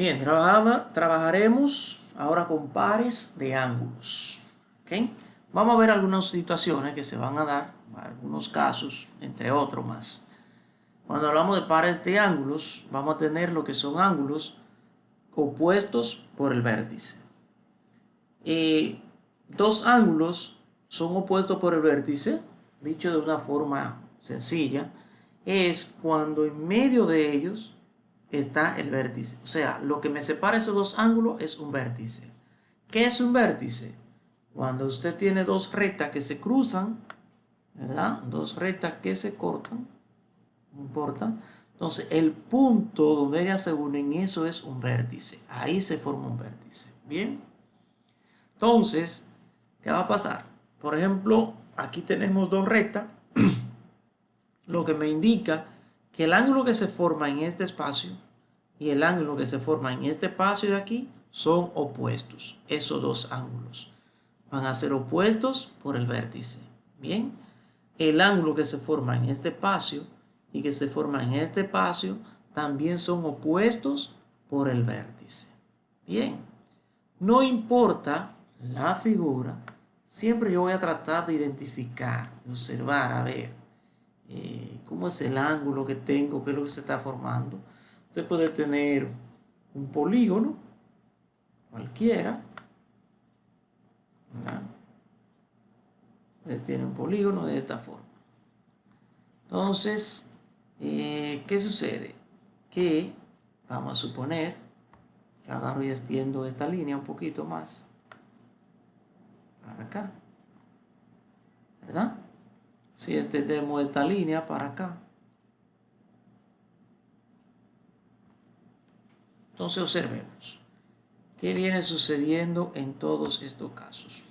Bien, trabajaremos ahora con pares de ángulos. ¿Okay? Vamos a ver algunas situaciones que se van a dar, algunos casos, entre otros más. Cuando hablamos de pares de ángulos, vamos a tener lo que son ángulos opuestos por el vértice. Dos ángulos son opuestos por el vértice, dicho de una forma sencilla, es cuando en medio de ellos está el vértice. O sea, lo que me separa esos dos ángulos es un vértice. ¿Qué es un vértice? Cuando usted tiene dos rectas que se cruzan, ¿verdad? Dos rectas que se cortan, no importa. Entonces, el punto donde ellas se unen, eso es un vértice. Ahí se forma un vértice. ¿Bien? Entonces, ¿qué va a pasar? Por ejemplo, aquí tenemos dos rectas, lo que me indica que el ángulo que se forma en este espacio y el ángulo que se forma en este espacio de aquí son opuestos. Esos dos ángulos van a ser opuestos por el vértice. Bien, el ángulo que se forma en este espacio y que se forma en este espacio también son opuestos por el vértice. Bien, no importa la figura, siempre yo voy a tratar de identificar, de observar, a ver cómo es el ángulo que tengo, qué es lo que se está formando. Usted puede tener un polígono, cualquiera, ¿verdad? Ustedes tienen un polígono de esta forma. Entonces, ¿qué sucede? Que vamos a suponer que agarro y extiendo esta línea un poquito más para acá, ¿verdad? Si extendemos esta línea para acá, entonces observemos qué viene sucediendo en todos estos casos.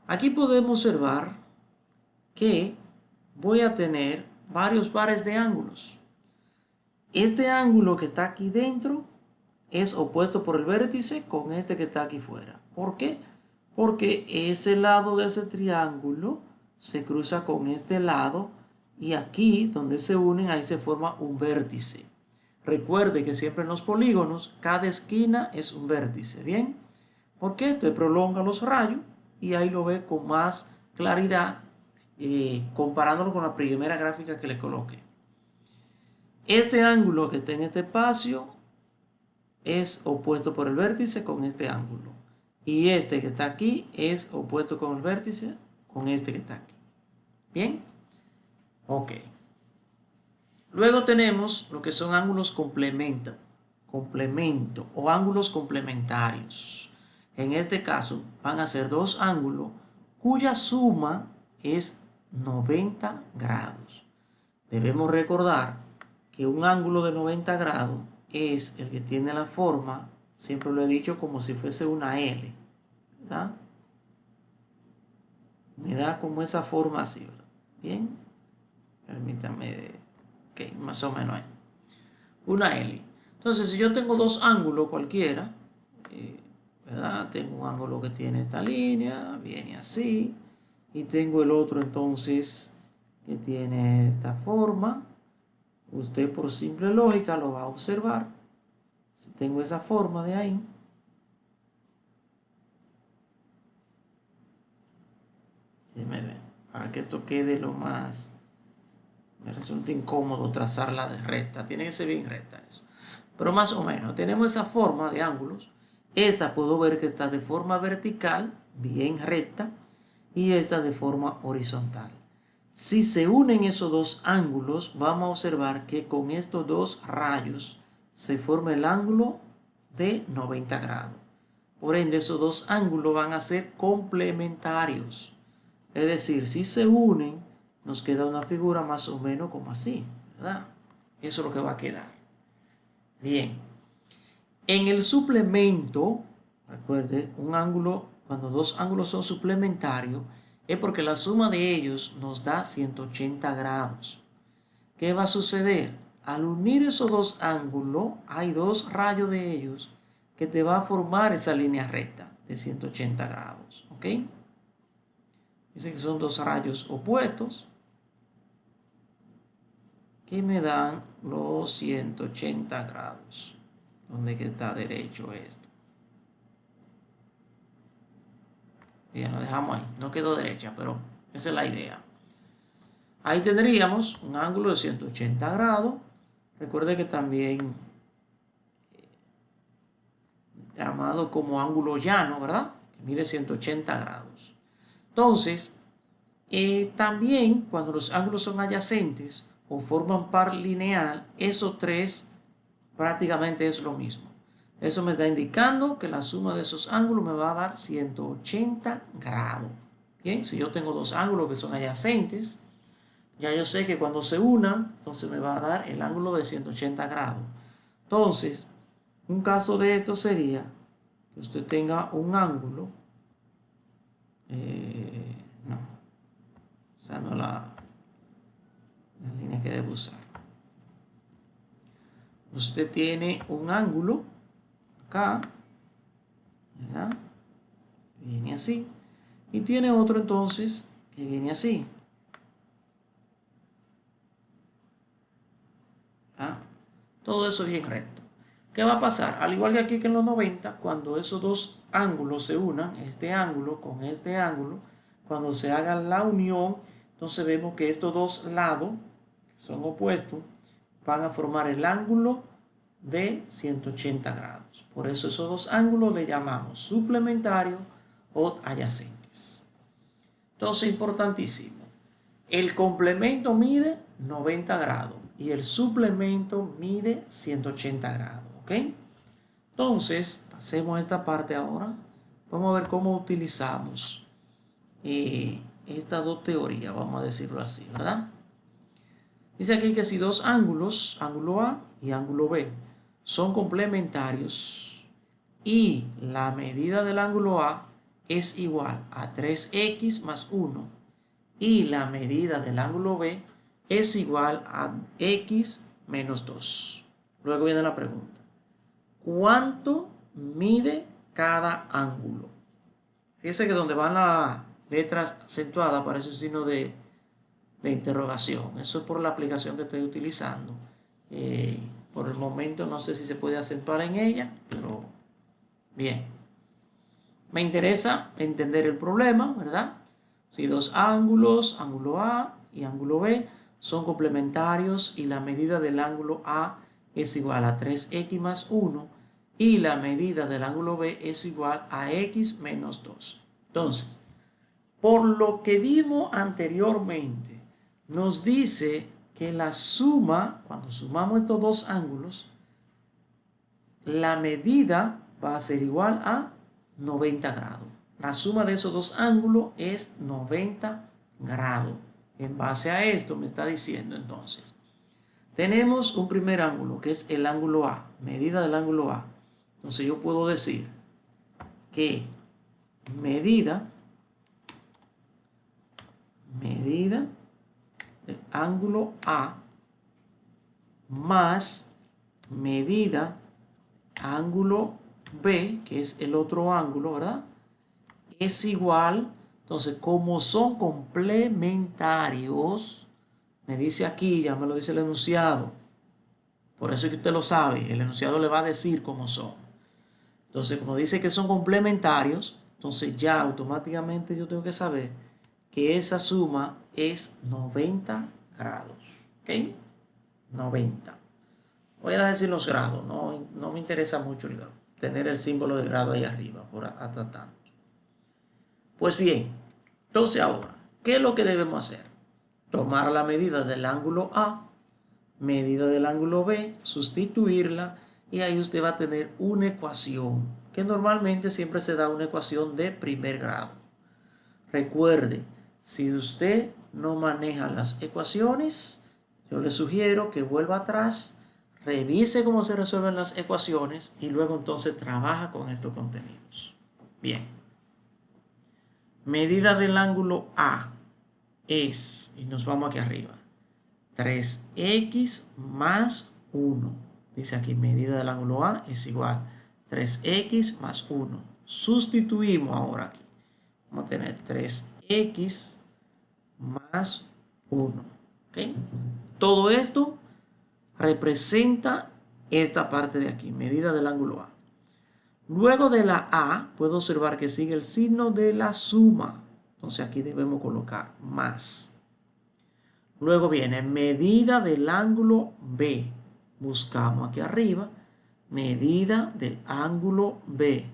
Aquí podemos observar que voy a tener varios pares de ángulos. Este ángulo que está aquí dentro es opuesto por el vértice con este que está aquí fuera. ¿Por qué? Porque ese lado de ese triángulo se cruza con este lado y aquí donde se unen ahí se forma un vértice. Recuerde que siempre en los polígonos cada esquina es un vértice, ¿bien? ¿Por qué? Usted prolonga los rayos y ahí lo ve con más claridad comparándolo con la primera gráfica que le coloqué. Este ángulo que está en este espacio es opuesto por el vértice con este ángulo. Y este que está aquí es opuesto con el vértice con este que está aquí. ¿Bien? Ok. Luego tenemos lo que son ángulos complemento o ángulos complementarios. En este caso van a ser dos ángulos cuya suma es 90 grados. Debemos recordar que un ángulo de 90 grados es el que tiene la forma, siempre lo he dicho, como si fuese una L, ¿verdad? Me da como esa forma así, ¿verdad? Bien, permítanme, ok, más o menos ahí. Una L. Entonces, si yo tengo dos ángulos cualquiera, ¿verdad? Tengo un ángulo que tiene esta línea, viene así, y tengo el otro entonces que tiene esta forma. Usted por simple lógica lo va a observar. Si tengo esa forma de ahí, déjeme ver, para que esto quede lo más, me resulta incómodo trazarla de recta, tiene que ser bien recta eso, pero más o menos tenemos esa forma de ángulos. Esta puedo ver que está de forma vertical, bien recta, y esta de forma horizontal. Si se unen esos dos ángulos, vamos a observar que con estos dos rayos se forma el ángulo de 90 grados. Por ende, esos dos ángulos van a ser complementarios. Es decir, si se unen, nos queda una figura más o menos como así, ¿verdad? Eso es lo que va a quedar. Bien. En el suplemento, recuerde, un ángulo, cuando dos ángulos son suplementarios, es porque la suma de ellos nos da 180 grados. ¿Qué va a suceder? Al unir esos dos ángulos, hay dos rayos de ellos que te va a formar esa línea recta de 180 grados. ¿Ok? Dice que son dos rayos opuestos que me dan los 180 grados. ¿Dónde que está derecho esto? Bien, lo dejamos ahí. No quedó derecha, pero esa es la idea. Ahí tendríamos un ángulo de 180 grados. Recuerde que también llamado como ángulo llano, ¿verdad? Que mide 180 grados. Entonces, también cuando los ángulos son adyacentes o forman par lineal, esos tres prácticamente es lo mismo. Eso me está indicando que la suma de esos ángulos me va a dar 180 grados. Bien, si yo tengo dos ángulos que son adyacentes, ya yo sé que cuando se unan, entonces me va a dar el ángulo de 180 grados. Entonces, un caso de esto sería que usted tenga un ángulo. No, esa no es la línea que debe usar. Usted tiene un ángulo acá, ¿verdad? Viene así. Y tiene otro entonces que viene así. ¿Ah? Todo eso bien recto. ¿Qué va a pasar? Al igual que aquí que en los 90, cuando esos dos ángulos se unan, este ángulo con este ángulo, cuando se haga la unión, entonces vemos que estos dos lados, que son opuestos, van a formar el ángulo de 180 grados. Por eso esos dos ángulos le llamamos suplementarios o adyacentes. Entonces, importantísimo. El complemento mide 90 grados y el suplemento mide 180 grados. ¿Ok? Entonces, pasemos a esta parte ahora. Vamos a ver cómo utilizamos estas dos teorías, vamos a decirlo así, ¿verdad? Dice aquí que si dos ángulos, ángulo A y ángulo B, son complementarios y la medida del ángulo A es igual a 3x más 1 y la medida del ángulo B es igual a x menos 2. Luego viene la pregunta. ¿Cuánto mide cada ángulo? Fíjense que donde van las letras acentuadas aparece un signo de interrogación. Eso es por la aplicación que estoy utilizando. Por el momento no sé si se puede acentuar en ella, pero bien. Me interesa entender el problema, ¿verdad? Si dos ángulos, ángulo A y ángulo B, son complementarios y la medida del ángulo A es igual a 3x más 1 y la medida del ángulo B es igual a x menos 2. Entonces, por lo que vimos anteriormente, nos dice que la suma, cuando sumamos estos dos ángulos, la medida va a ser igual a 90 grados. La suma de esos dos ángulos es 90 grados. En base a esto me está diciendo entonces, tenemos un primer ángulo que es el ángulo A, medida del ángulo A. Entonces yo puedo decir que medida del ángulo A más medida ángulo B, que es el otro ángulo, ¿verdad? Es igual, entonces como son complementarios, me dice aquí, ya me lo dice el enunciado, por eso es que usted lo sabe, el enunciado le va a decir cómo son. Entonces, como dice que son complementarios, entonces ya automáticamente yo tengo que saber que esa suma es 90 grados. ¿Ok? 90. Voy a decir los grados, no me interesa mucho tener el símbolo de grado ahí arriba, por hasta tanto. Pues bien, entonces ahora, ¿qué es lo que debemos hacer? Tomar la medida del ángulo A, medida del ángulo B, sustituirla y ahí usted va a tener una ecuación, que normalmente siempre se da una ecuación de primer grado. Recuerde, si usted no maneja las ecuaciones, yo le sugiero que vuelva atrás, revise cómo se resuelven las ecuaciones y luego entonces trabaja con estos contenidos. Bien. Medida del ángulo A es, y nos vamos aquí arriba, 3x más 1. Dice aquí, medida del ángulo A es igual a 3x más 1. Sustituimos ahora aquí. Vamos a tener 3x más 1. ¿Okay? Todo esto representa esta parte de aquí, medida del ángulo A. Luego de la A, puedo observar que sigue el signo de la suma. Entonces aquí debemos colocar más. Luego viene medida del ángulo B. Buscamos aquí arriba, medida del ángulo B.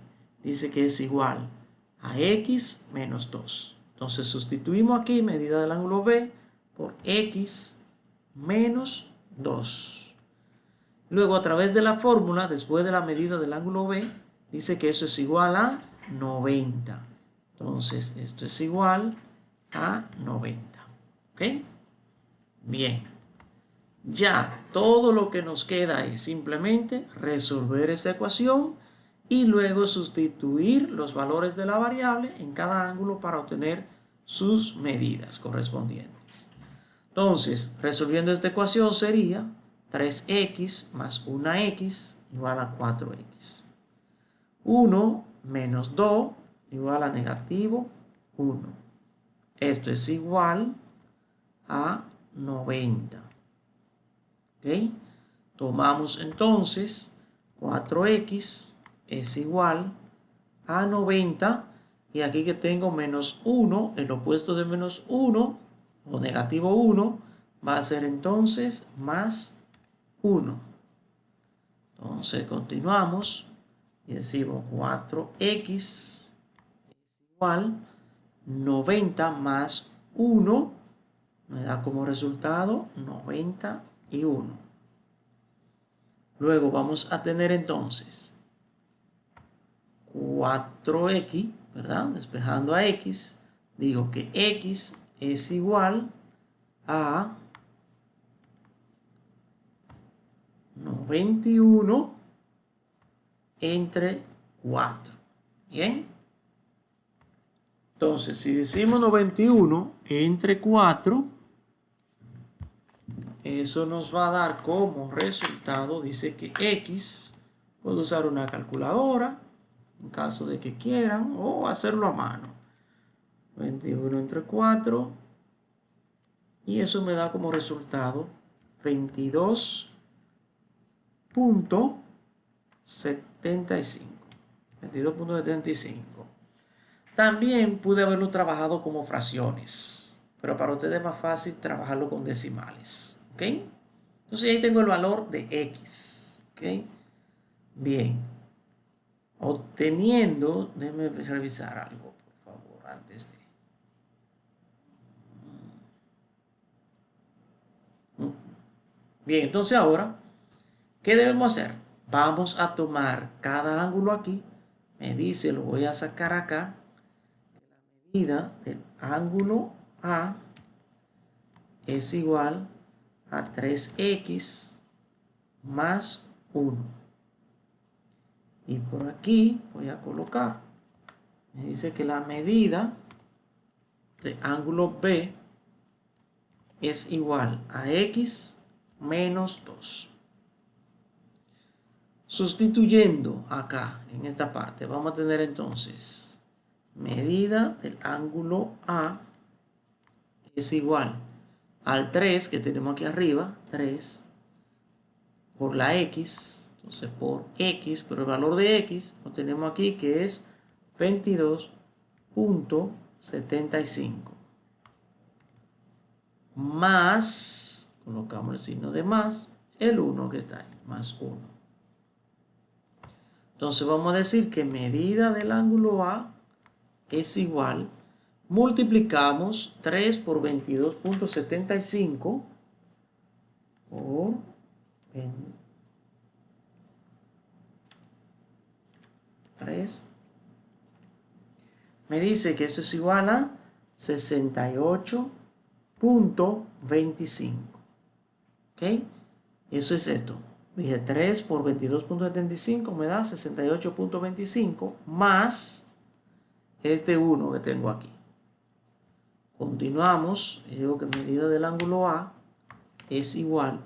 Dice que es igual a X menos 2. Entonces sustituimos aquí medida del ángulo B por X menos 2. Luego a través de la fórmula, después de la medida del ángulo B, dice que eso es igual a 90. Entonces esto es igual a 90. ¿Ok? Bien. Ya todo lo que nos queda es simplemente resolver esa ecuación y luego sustituir los valores de la variable en cada ángulo para obtener sus medidas correspondientes. Entonces, resolviendo esta ecuación sería 3x más 1x igual a 4x. 1 menos 2 igual a negativo 1. Esto es igual a 90. ¿Ok? Tomamos entonces 4x es igual a 90. Y aquí que tengo menos 1, el opuesto de menos 1 o negativo 1 va a ser entonces más 1. Entonces continuamos y decimos 4x es igual 90 más 1 me da como resultado 91. Luego vamos a tener entonces 4x, ¿verdad? Despejando a x, digo que x es igual a 91 entre 4. ¿Bien? Entonces, si decimos 91 entre 4, eso nos va a dar como resultado, dice que x, puedo usar una calculadora, en caso de que quieran, o hacerlo a mano. 21 entre 4, y eso me da como resultado 22.75. 22.75. También pude haberlo trabajado como fracciones, pero para ustedes es más fácil trabajarlo con decimales. ¿Ok? Entonces ahí tengo el valor de x. ¿Ok? Bien. Obteniendo, déjenme revisar algo, por favor, antes de... Bien, entonces ahora, ¿qué debemos hacer? Vamos a tomar cada ángulo aquí. Me dice, lo voy a sacar acá. La medida del ángulo A es igual a 3x más 1. Y por aquí voy a colocar, me dice que la medida del ángulo B es igual a x menos 2. Sustituyendo acá en esta parte, vamos a tener entonces medida del ángulo A es igual al 3 que tenemos aquí arriba, 3 por la x, entonces por x, pero el valor de x lo tenemos aquí que es 22.75 más, colocamos el signo de más, el 1 que está ahí, más 1. Entonces vamos a decir que medida del ángulo A es igual, multiplicamos 3 por 22.75 por 3. Me dice que eso es igual a 68.25. ¿Ok? Eso es esto. Dije 3 por 22.75 me da 68.25 más este 1 que tengo aquí. Continuamos. Y digo que medida del ángulo A es igual.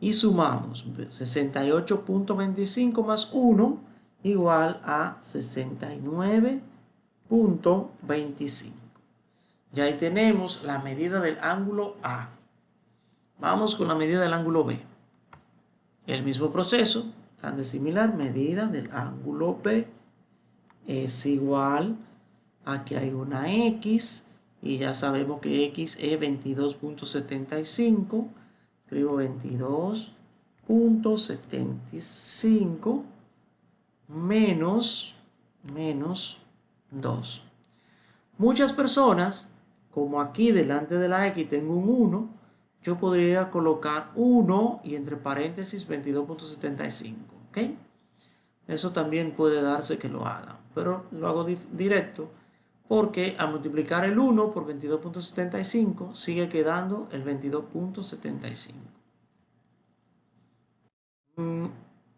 Y sumamos 68.25 más 1 igual a 69.25. Ya ahí tenemos la medida del ángulo A. Vamos con la medida del ángulo B. El mismo proceso, tan de similar, medida del ángulo B es igual a que hay una X y ya sabemos que X es 22.75. Escribo 22.75 menos 2. Muchas personas, como aquí delante de la X tengo un 1, yo podría colocar 1 y entre paréntesis 22.75, ¿ok? Eso también puede darse que lo hagan, pero lo hago directo porque al multiplicar el 1 por 22.75 sigue quedando el 22.75.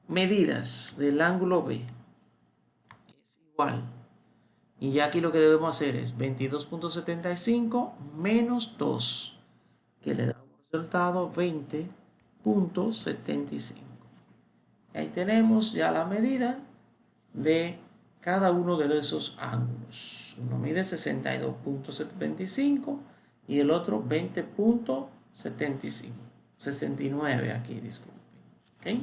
Medidas del ángulo B es igual. Y ya aquí lo que debemos hacer es 22.75 menos 2, que le da un resultado 20.75. Ahí tenemos ya la medida de cada uno de esos ángulos. Uno mide 62.25 y el otro 20.75. 69 aquí, disculpen. ¿Okay?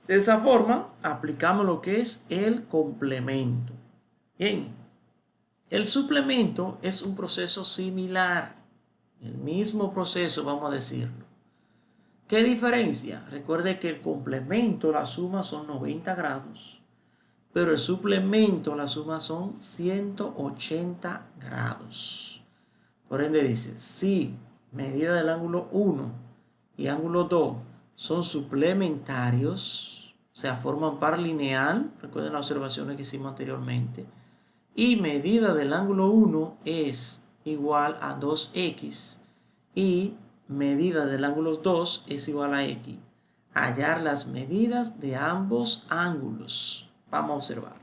De esa forma, aplicamos lo que es el complemento. Bien, el suplemento es un proceso similar. El mismo proceso, vamos a decirlo. ¿Qué diferencia? Recuerde que el complemento, la suma son 90 grados, pero el suplemento, la suma son 180 grados. Por ende dice, si medida del ángulo 1 y ángulo 2 son suplementarios, o sea, forman par lineal, recuerden las observaciones que hicimos anteriormente, y medida del ángulo 1 es igual a 2x y medida del ángulo 2 es igual a x. Hallar las medidas de ambos ángulos. Vamos a observar.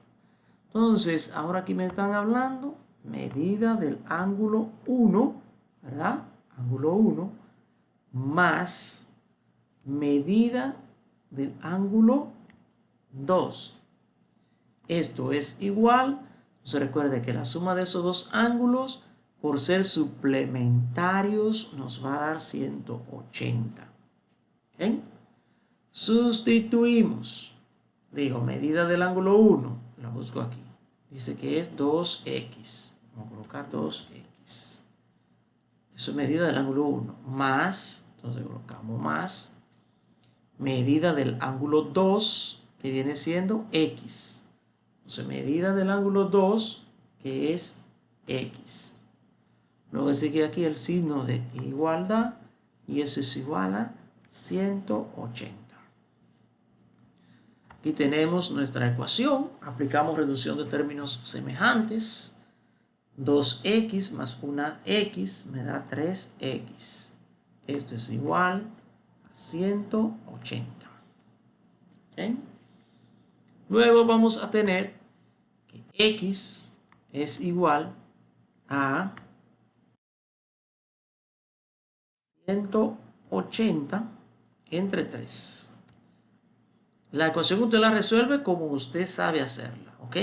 Entonces, ahora aquí me están hablando medida del ángulo 1, ¿verdad? Ángulo 1 más medida del ángulo 2. Esto es igual. Se recuerde que la suma de esos dos ángulos, por ser suplementarios, nos va a dar 180. ¿Bien? Sustituimos. Digo, medida del ángulo 1. La busco aquí. Dice que es 2x. Vamos a colocar 2x. Eso es medida del ángulo 1. Más, entonces colocamos más. Medida del ángulo 2, que viene siendo x. Entonces, medida del ángulo 2, que es x. Luego sigue aquí el signo de igualdad y eso es igual a 180. Aquí tenemos nuestra ecuación. Aplicamos reducción de términos semejantes. 2x más una x me da 3x. Esto es igual a 180. ¿Okay? Luego vamos a tener que x es igual a 180 entre 3. La ecuación usted la resuelve como usted sabe hacerla, ¿ok?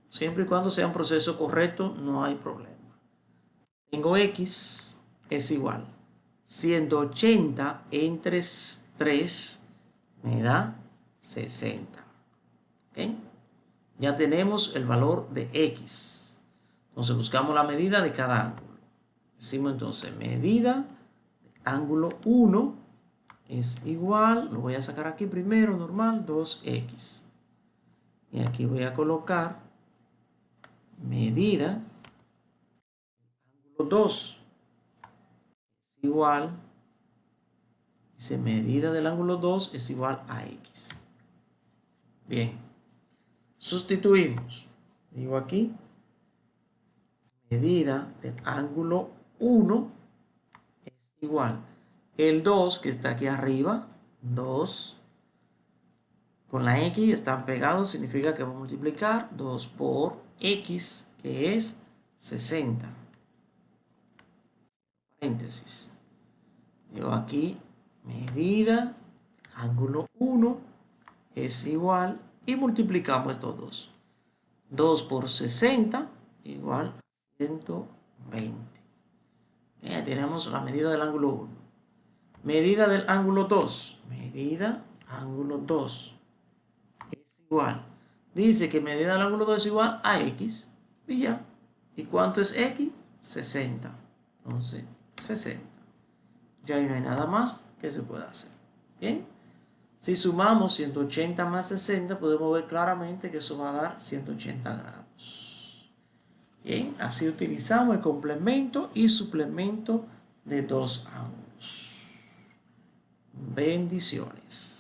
Siempre y cuando sea un proceso correcto, no hay problema. Tengo x es igual 180 entre 3 me da 60. ¿Ok? Ya tenemos el valor de x. Entonces buscamos la medida de cada ángulo. Decimos entonces medida del ángulo 1 es igual, lo voy a sacar aquí primero, normal, 2x. Y aquí voy a colocar medida del ángulo 2 es igual, dice medida del ángulo 2 es igual a x. Bien, sustituimos. Digo aquí, medida del ángulo 1 es igual. El 2 que está aquí arriba, 2 con la x están pegados, significa que vamos a multiplicar 2 por x, que es 60. Paréntesis. Digo aquí, medida, ángulo 1 es igual, y multiplicamos estos dos. 2 por 60 igual a 120. Ya tenemos la medida del ángulo 1. Medida del ángulo 2. Medida ángulo 2 es igual. Dice que medida del ángulo 2 es igual a x. Y ya. ¿Y cuánto es x? 60. Entonces, 60. Ya ahí no hay nada más que se pueda hacer. Bien. Si sumamos 180 más 60, podemos ver claramente que eso va a dar 180 grados. Bien. Así utilizamos el complemento y suplemento de dos ángulos. Bendiciones.